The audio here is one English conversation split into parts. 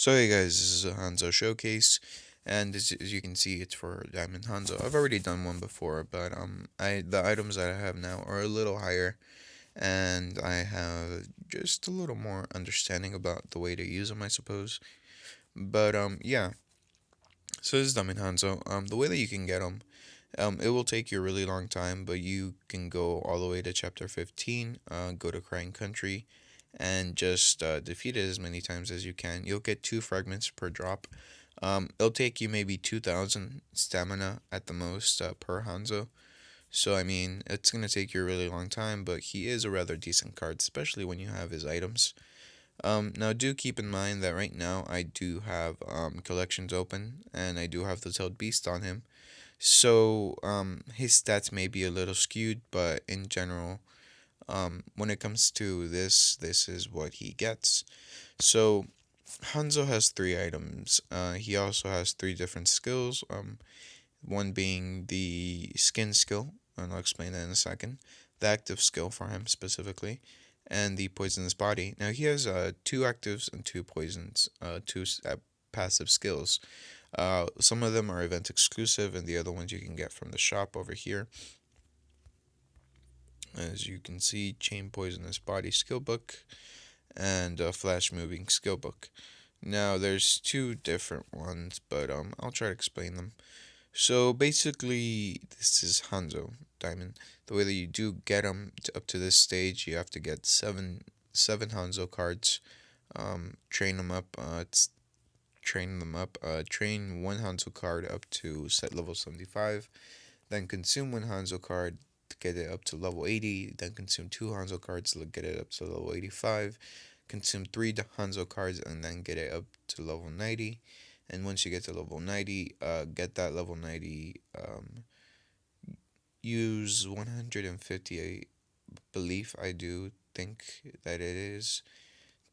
So hey guys, this is a Hanzo showcase, and as you can see, it's for Diamond Hanzo. I've already done one before, but the items that I have now are a little higher, and I have just a little more understanding about the way to use them, I suppose. But yeah. So this is Diamond Hanzo. The way that you can get them, it will take you a really long time, but you can go all the way to chapter 15. Go to Crying Country, and just defeat it as many times as you can. You'll get two fragments per drop. It'll take you maybe 2,000 stamina at the most per Hanzo. So, I mean, it's going to take you a really long time, but he is a rather decent card, especially when you have his items. Now, do keep in mind that right now I do have collections open, and I do have the Tailed Beast on him. So, his stats may be a little skewed, but in general, when it comes to this is what he gets. So, Hanzo has three items. He also has three different skills. One being the skin skill, and I'll explain that in a second. The active skill for him specifically, and the poisonous body. Now he has two actives and two poisons, passive skills. Some of them are event exclusive, and the other ones you can get from the shop over here. As you can see, chain poisonous body skill book and flash moving skill book. Now there's two different ones, but I'll try to explain them. So basically, this is Hanzo Diamond. The way that you do get them up to this stage, you have to get seven Hanzo cards. Train them up. It's train them up. Train one Hanzo card up to set level 75. Then consume one Hanzo card to get it up to level 80. Then consume two Hanzo cards to get it up to level 85. Consume three Hanzo cards and then get it up to level 90. And once you get to level 90, get that level 90, use 158 belief, I do think that it is,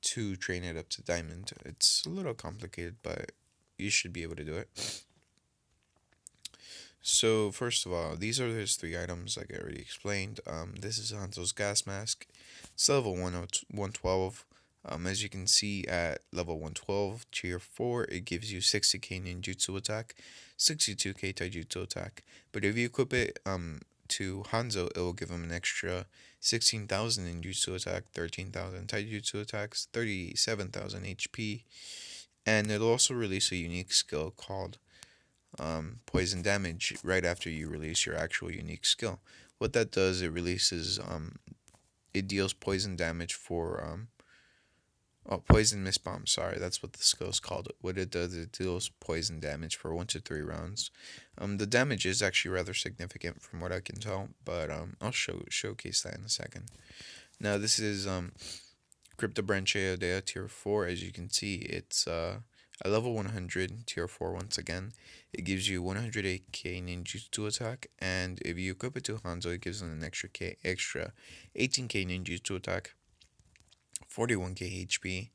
to train it up to diamond. It's a little complicated, but you should be able to do it. So first of all, these are his three items, like I already explained. This is Hanzo's gas mask. It's level 112. As you can see at level 112, tier 4, it gives you 60k ninjutsu attack, 62k taijutsu attack. But if you equip it to Hanzo, it will give him an extra 16,000 ninjutsu attack, 13,000 taijutsu attacks, 37,000 HP, and it'll also release a unique skill called poison damage right after you release your actual unique skill. What that does, it deals poison damage for poison mist bomb. Sorry, that's what the skill is called. What it does, it deals poison damage for 1 to 3 rounds. The damage is actually rather significant from what I can tell, but I'll showcase that in a second. Now this is Crypto Branchea Dea tier 4. As you can see, it's a level 100 tier 4 once again. It gives you 108k ninjutsu attack, and if you equip it to Hanzo, it gives them an extra 18k ninjutsu attack, 41k HP,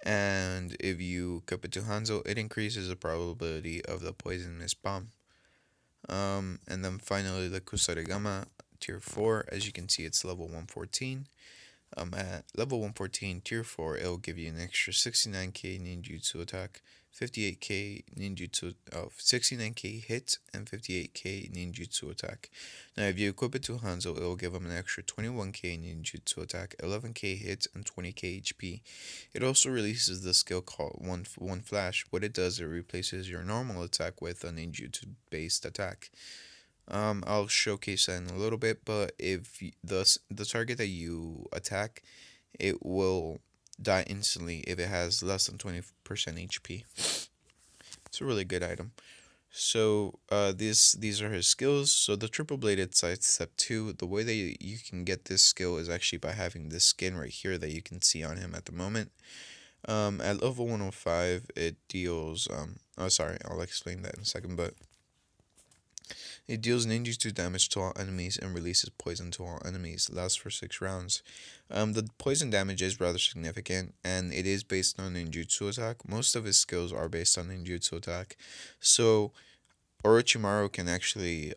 and if you equip it to Hanzo, it increases the probability of the poison mist bomb. And then finally the Kusarigama tier 4. As you can see, it's level 114. At level 114, tier 4, it will give you an extra 69k ninjutsu attack, 58k ninjutsu, 69k hit, and 58k ninjutsu attack. Now, if you equip it to Hanzo, it will give him an extra 21k ninjutsu attack, 11k hit, and 20k HP. It also releases the skill called One Flash. What it does, it replaces your normal attack with a ninjutsu based attack. I'll showcase that in a little bit, but if the target that you attack, it will die instantly if it has less than 20% HP. It's a really good item. So these are his skills. So the triple bladed sidestep 2. The way that you can get this skill is actually by having this skin right here that you can see on him at the moment. At level 105, it deals oh sorry, I'll explain that in a second, but it deals ninjutsu damage to all enemies and releases poison to all enemies. Lasts for 6 rounds. The poison damage is rather significant, and it is based on ninjutsu attack. Most of his skills are based on ninjutsu attack. So Orochimaru can actually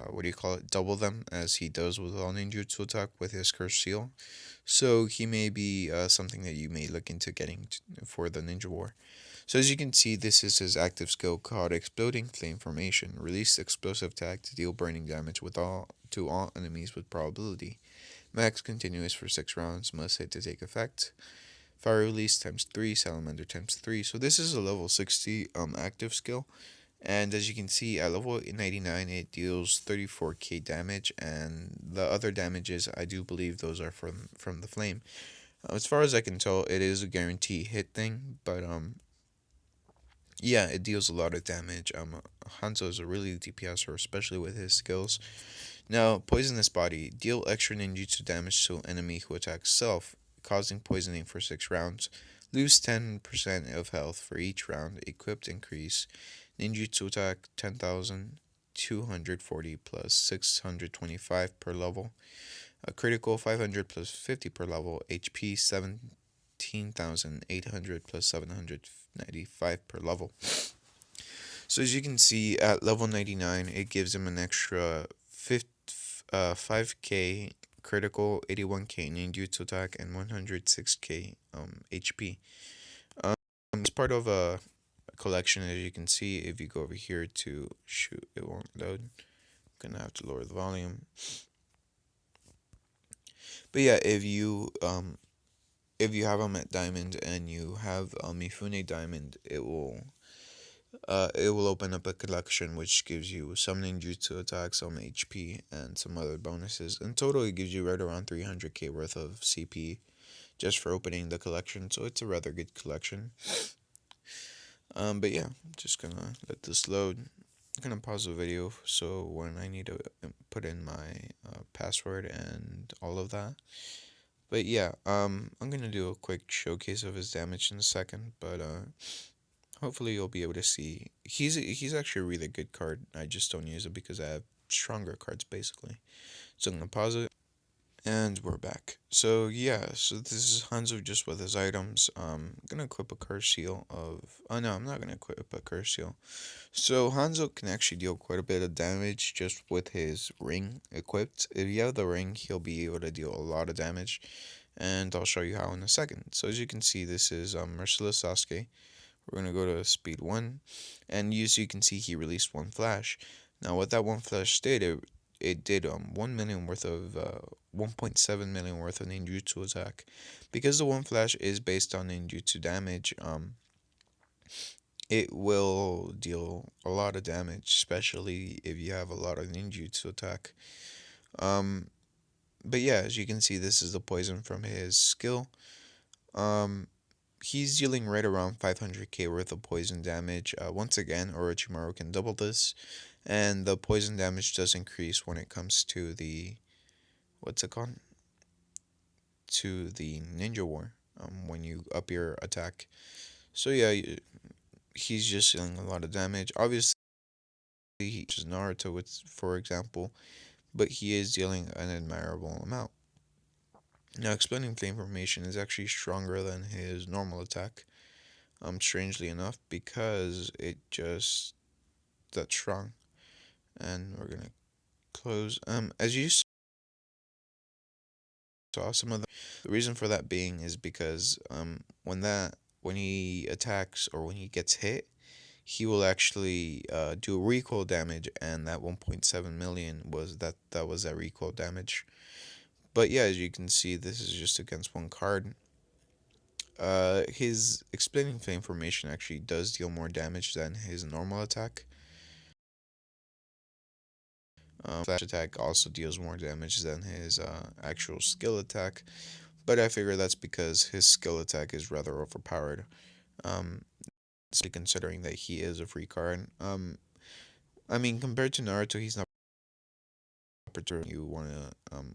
what do you call it, double them as he does with all ninjutsu attack with his curse seal. So he may be something that you may look into getting for the ninja war. So as you can see, this is his active skill called Exploding Flame Formation. Release explosive attack to deal burning damage with all to all enemies with probability. Max continuous for 6 rounds, must hit to take effect. Fire release times 3, salamander times 3. So this is a level 60 active skill. And as you can see, at level 99, it deals 34k damage, and the other damages, I do believe those are from the flame. As far as I can tell, it is a guarantee hit thing, but yeah, it deals a lot of damage. Hanzo is a really DPSer, especially with his skills. Now, Poisonous Body. Deal extra ninjutsu damage to enemy who attacks self, causing poisoning for 6 rounds. Lose 10% of health for each round. Equipped increase. Ninjutsu attack 10,240 plus 625 per level. A critical 500 plus 50 per level. HP 17,800 plus 795 per level. So as you can see, at level 99, it gives him an extra 5k critical, 81k ninjutsu attack, and 106k HP. It's part of a collection, as you can see. If you go over here to shoot, it won't load. I'm gonna have to lower the volume. But yeah, if you have him at diamond and you have Mifune diamond, it will open up a collection which gives you some ninjutsu attacks, some HP, and some other bonuses. In total, it gives you right around 300k worth of CP just for opening the collection, so it's a rather good collection. But yeah, I'm just gonna let this load. I'm gonna pause the video so when I need to put in my password and all of that. But yeah, I'm gonna do a quick showcase of his damage in a second, but hopefully you'll be able to see. He's actually a really good card. I just don't use it because I have stronger cards basically. So I'm gonna pause it, and we're back. So yeah, so this is Hanzo just with his items. I'm gonna equip a curse seal of. Oh no, I'm not gonna equip a curse seal. So Hanzo can actually deal quite a bit of damage just with his ring equipped. If you have the ring, he'll be able to deal a lot of damage, and I'll show you how in a second. So as you can see, this is Merciless Sasuke. We're gonna go to speed 1, and as you can see, he released one flash. Now, what that one flash did, it did 1 million worth of 1.7 million worth of ninjutsu attack. Because the one flash is based on ninjutsu damage, it will deal a lot of damage, especially if you have a lot of ninjutsu attack. Um, but yeah, as you can see, this is the poison from his skill. Um, he's dealing right around 500k worth of poison damage. Once again, Orochimaru can double this, and the poison damage does increase when it comes to the what's it called? To the Ninja War. When you up your attack. So yeah, he's just dealing a lot of damage. Obviously, he is Naruto, with, for example, but he is dealing an admirable amount. Now, exploding flame formation is actually stronger than his normal attack. Strangely enough, because it just that strong. And we're gonna close. As you saw, some of the reason for that being is because when he attacks or when he gets hit, he will actually do recoil damage, and that 1.7 million was that recoil damage. But yeah, as you can see, this is just against one card. His exploding flame formation actually does deal more damage than his normal attack. Flash attack also deals more damage than his actual skill attack, but I figure that's because his skill attack is rather overpowered. Um, especially considering that he is a free card. I mean, compared to Naruto, he's not perturbed. You wanna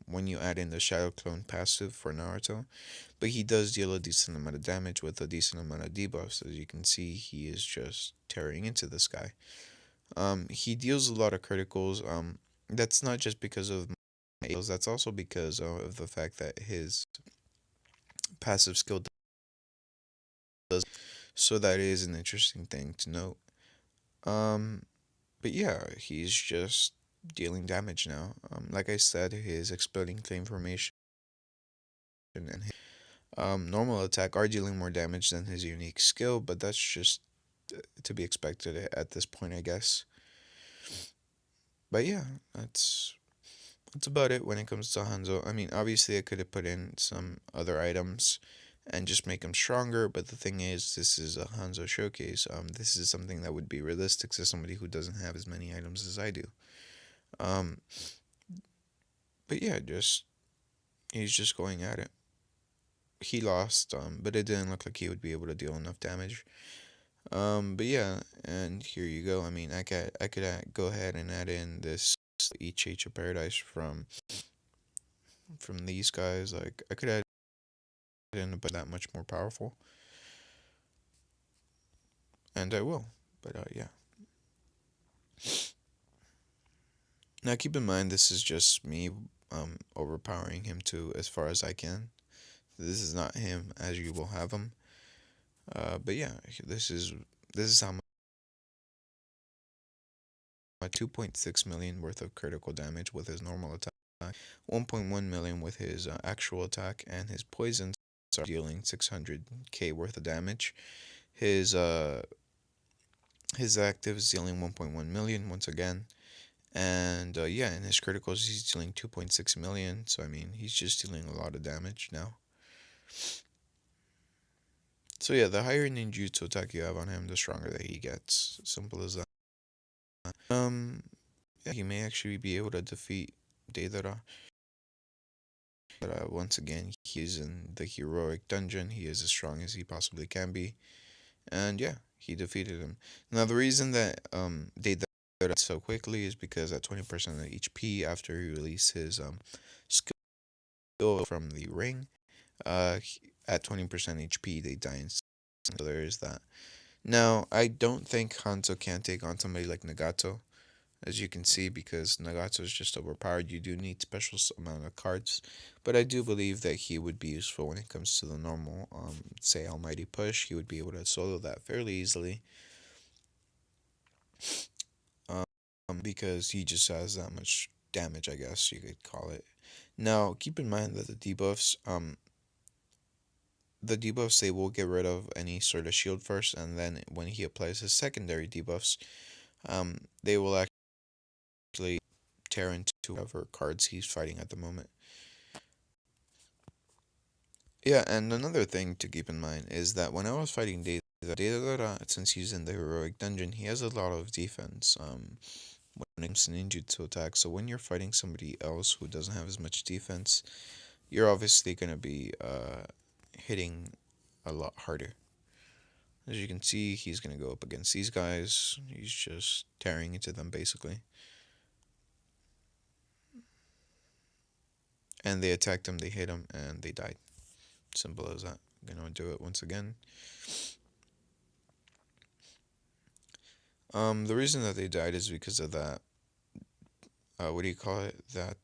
when you add in the Shadow Clone passive for Naruto, but he does deal a decent amount of damage with a decent amount of debuffs. As you can see, he is just tearing into this guy. He deals a lot of criticals. That's not just because of that's also because of the fact that his passive skill does. So that is an interesting thing to note. Um, but yeah, he's just dealing damage now. Like I said, his exploding claim formation and his normal attack are dealing more damage than his unique skill, but that's just to be expected at this point, I guess. But yeah, that's about it when it comes to Hanzo. I mean, obviously, I could have put in some other items and just make him stronger, but the thing is, this is a Hanzo showcase. This is something that would be realistic to somebody who doesn't have as many items as I do. Um, but yeah, just he's just going at it. He lost, but it didn't look like he would be able to deal enough damage. But yeah, and here you go. I mean, I could go ahead and add in this EH of Paradise from these guys. Like I could add in, but that much more powerful, and I will. But yeah. Now keep in mind, this is just me overpowering him to as far as I can. This is not him as you will have him. But yeah, this is how much 2.6 million worth of critical damage with his normal attack, 1.1 million with his actual attack, and his poisons are dealing 600k worth of damage. His uh his active is dealing 1.1 million once again. And yeah, in his criticals, he's dealing 2.6 million. So, I mean, he's just dealing a lot of damage now. So, yeah, the higher ninjutsu attack you have on him, the stronger that he gets. Simple as that. Um, yeah, he may actually be able to defeat Deidara. But once again, he is in the heroic dungeon. He is as strong as he possibly can be. And yeah, he defeated him. Now, the reason that Deidara so quickly is because at 20% of HP after he released his skill from the ring, at 20% HP, they die instantly. So there is that. Now, I don't think Hanzo can take on somebody like Nagato, as you can see, because Nagato is just overpowered. You do need special amount of cards, but I do believe that he would be useful when it comes to the normal, say, Almighty Push. He would be able to solo that fairly easily, um, because he just has that much damage, I guess you could call it. Now, keep in mind that the debuffs they will get rid of any sort of shield first, and then when he applies his secondary debuffs, they will actually tear into whatever cards he's fighting at the moment. Yeah, and another thing to keep in mind is that when I was fighting Deidara, since he's in the heroic dungeon, he has a lot of defense. When it comes to ninjutsu attacks, so when you're fighting somebody else who doesn't have as much defense, you're obviously gonna be hitting a lot harder. As you can see, he's going to go up against these guys. He's just tearing into them, basically. And they attacked him, they hit him, and they died. Simple as that. I'm going to do it once again. The reason that they died is because of that, what do you call it? The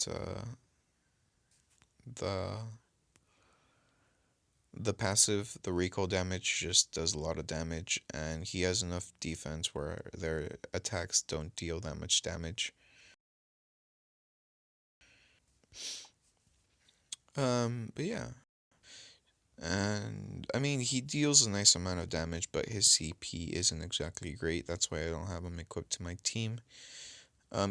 the passive, the recall damage just does a lot of damage, and he has enough defense where their attacks don't deal that much damage. But yeah, and I mean, he deals a nice amount of damage, but his CP isn't exactly great. That's why I don't have him equipped to my team.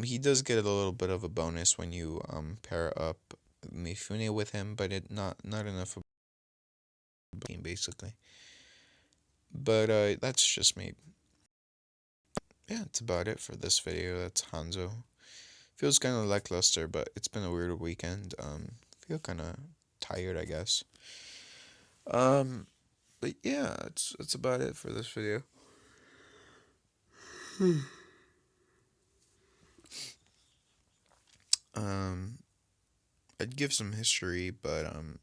He does get a little bit of a bonus when you pair up Mifune with him, but it not enough of a team basically. But that's just me. Yeah, that's about it for this video. That's Hanzo. Feels kind of lackluster, but it's been a weird weekend. Feel kind of tired, I guess. Um, but yeah, that's about it for this video. Um, I'd give some history, but I'm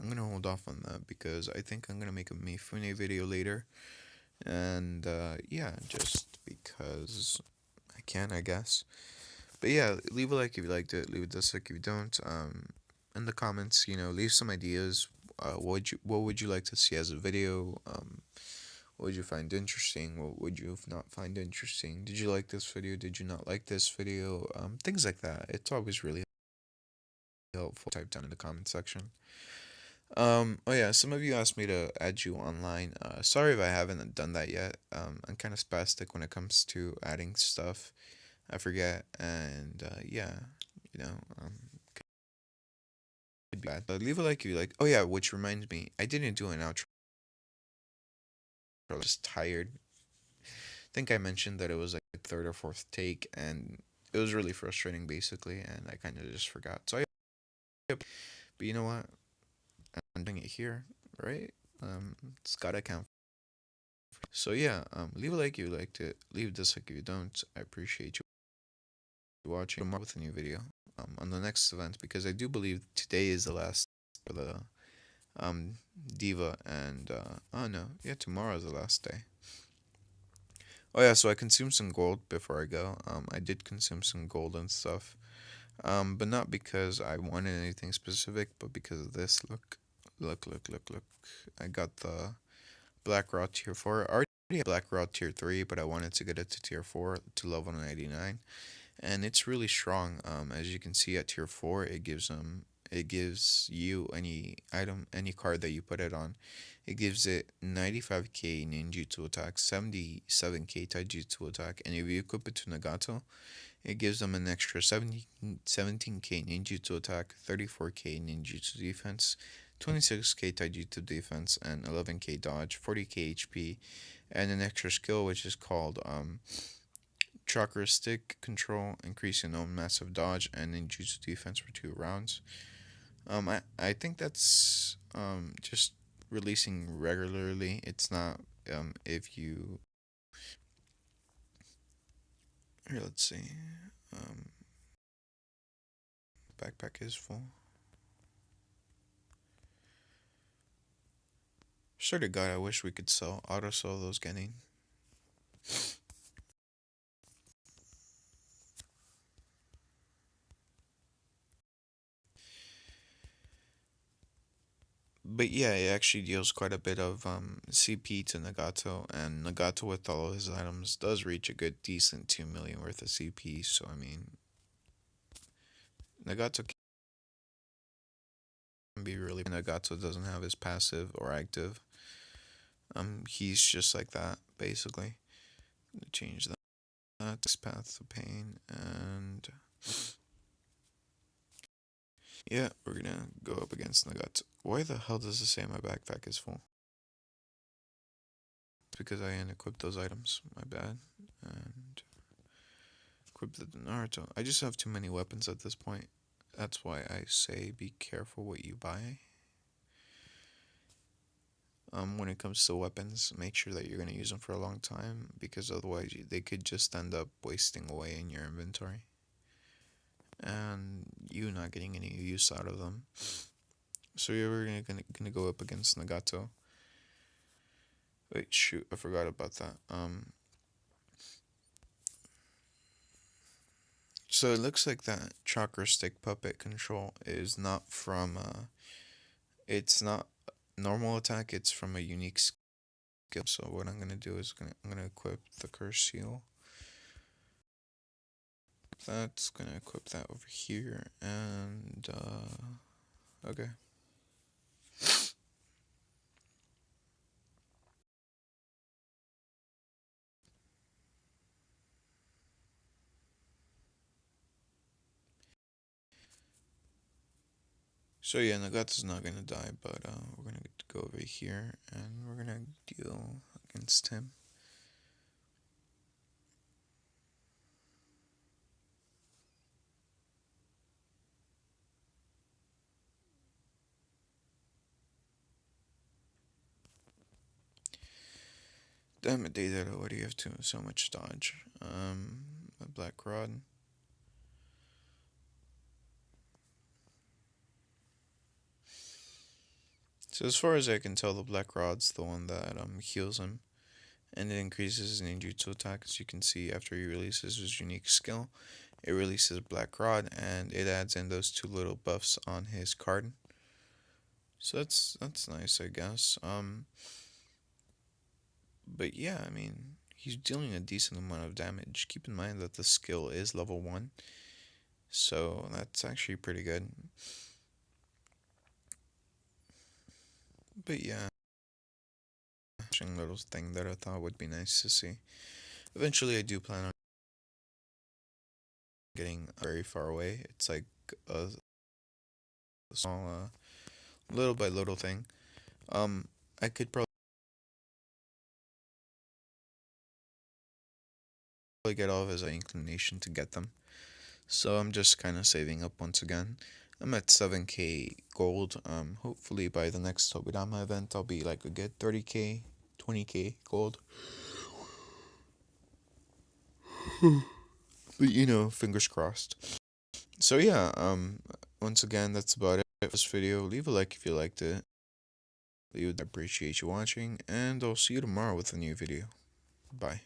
gonna hold off on that because I think I'm gonna make a Mifune video later, and yeah, just because I can, I guess. But yeah, leave a like if you liked it. Leave a dislike if you don't. In the comments, leave some ideas. What would you like to see as a video? What would you find interesting? What would you not find interesting? Did you like this video? Did you not like this video? Things like that. It's always really helpful. Type down in the comment section. Oh yeah, some of you asked me to add you online. Sorry if I haven't done that yet. I'm kind of spastic when it comes to adding stuff. I forget, and yeah, you know, could be bad. But leave a like if you like. Oh yeah, which reminds me, I didn't do an outro. I was just tired. I think I mentioned that it was like the third or fourth take, and it was really frustrating, basically, and I kind of just forgot. So, but you know what? I'm doing it here, right? It's gotta count. So yeah, leave a like if you liked it. Leave a dislike if you don't. I appreciate you watching. Tomorrow with a new video. On the next event, because I do believe today is the last for the um diva, and oh no, yeah, tomorrow is the last day. Oh yeah, so I consumed some gold before I go. I did consume some gold and stuff. But not because I wanted anything specific, but because of this. Look. I got the Black Rod Tier 4. I already had Black Rod Tier 3, but I wanted to get it to Tier 4 to level 99. And it's really strong. As you can see at Tier 4, it gives you any card that you put it on. It gives it 95k ninjutsu attack, 77k taijutsu attack, and if you equip it to Nagato, it gives them an extra 17k ninjutsu attack, 34k ninjutsu defense, 26k taijutsu defense, and 11k dodge, 40k HP, and an extra skill which is called chakra stick control, increasing own massive dodge and ninjutsu defense for 2 rounds. I think that's just releasing regularly. It's not if you here. Let's see. Um, backpack is full. Sort of God, I wish we could auto sell those getting. But yeah, it actually deals quite a bit of CP to Nagato, and Nagato with all of his items does reach a good decent 2 million worth of CP. So I mean, Nagato can be really. Nagato doesn't have his passive or active. He's just like that basically. Change that. That's Path of Pain, and yeah, we're gonna go up against Nagato. Why the hell does it say my backpack is full? It's because I unequipped those items. My bad. And equip the Naruto. I just have too many weapons at this point. That's why I say be careful what you buy. When it comes to weapons, make sure that you're gonna use them for a long time because otherwise they could just end up wasting away in your inventory, and you not getting any use out of them. So yeah, we're gonna go up against Nagato. Wait, shoot, I forgot about that. So it looks like that chakra stick puppet control is not from it's not normal attack. It's from a unique skill. So what I'm gonna do is I'm gonna equip the curse seal. That's gonna equip that over here, and okay. So yeah, Nagata's not gonna die, but we're gonna go over here and we're gonna deal against him. Damn it, Deidara, why do you have so much dodge? A black rod. So as far as I can tell, the black rod's the one that heals him, and it increases his ninjutsu attack. As you can see, after he releases his unique skill, it releases black rod, and it adds in those 2 little buffs on his card. So that's nice, I guess. But yeah, I mean, he's dealing a decent amount of damage. Keep in mind that the skill is level 1, so that's actually pretty good. But yeah, interesting little thing that I thought would be nice to see. Eventually, I do plan on getting very far away. It's like a small, little by little thing. I could probably get off as an inclination to get them. So I'm just kind of saving up once again. I'm at 7k gold. Hopefully by the next Tobirama event, I'll be like a good 30k, 20k gold. But fingers crossed. So yeah, once again, that's about it for this video. Leave a like if you liked it. We would appreciate you watching, and I'll see you tomorrow with a new video. Bye.